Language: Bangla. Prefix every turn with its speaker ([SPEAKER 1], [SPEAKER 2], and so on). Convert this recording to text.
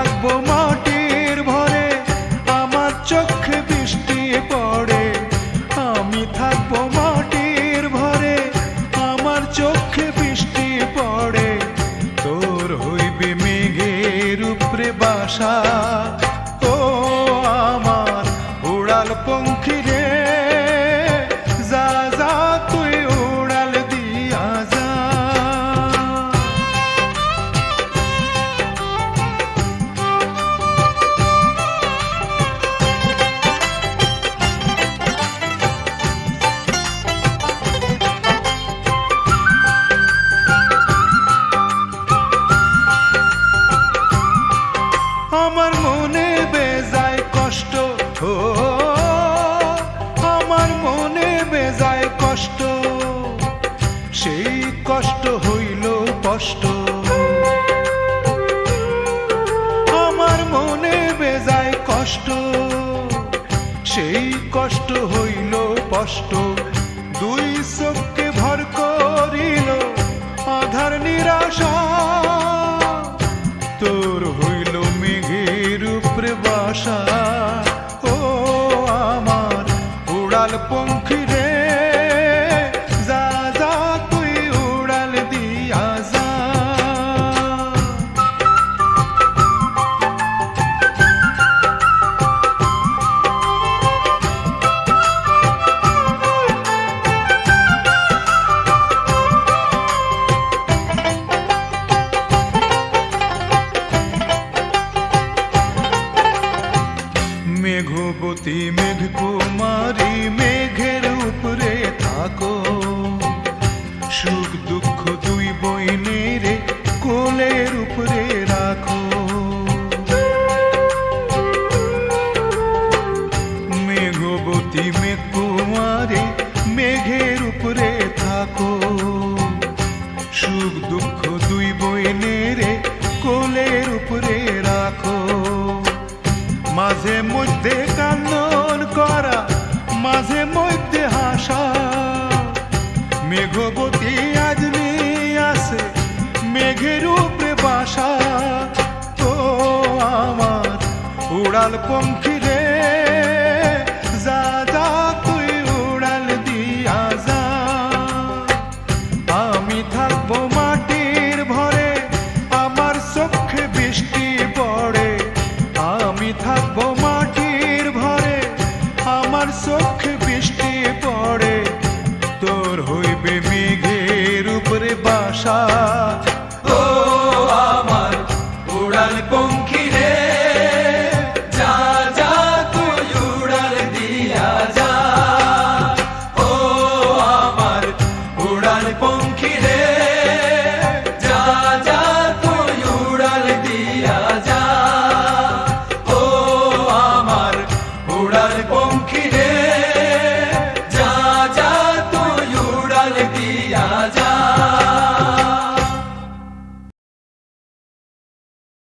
[SPEAKER 1] থাকবো মাটির ভরে, আমার চোখে বৃষ্টি পড়ে। আমি থাকবো মাটির ভরে, আমার চোখে বৃষ্টি পড়ে। তোর হইবে মেঘের উপরে বাসা, ও আমার উড়াল পঙ্খী রে, যা যা তুই উড়াল দিয়া যা। আমার মনে বেজায় কষ্ট, ও আমার মনে বেজায় কষ্ট, সেই কষ্ট হইল কষ্ট। আমার মনে বেজায় কষ্ট, সেই কষ্ট হইল কষ্ট। দুই চোখকে ভর করিল আধার নিরাশা, তোর হইল মেঘের উপরে বাসা, ও আমার উড়াল পঙ্খী রে, যা যা তুই উড়াল দিয়া যা। মেঘবতী মেঘকুমারী মেঘের উপরে থাকো, সুখ দুঃখ দুই বইনের কোলের উপরে রাখো। মেঘবতী মেঘকুমারী মেঘের উপরে থাকো, সুখ দুঃখ দুই বইনের কোলের উপরে রাখো। মাঝে মধ্যে কান্নন করা, মাঝে মধ্যে হাসা, মেঘবতী আজ আছে মেঘের উপরে বাসা, তো আমার উড়াল পঙ্খী রে, যা যা তুই উড়াল দিয়া যা। আমি থাকবো মাটির ভরে, আমার চোখে বৃষ্টি পড়ে। আমি থাকবো মাটির ভরে, আমার চোখে বৃষ্টি পড়ে। তোর হইবে মেঘের উপরে বাসা, ও আমার উড়াল পঙ্খী রে।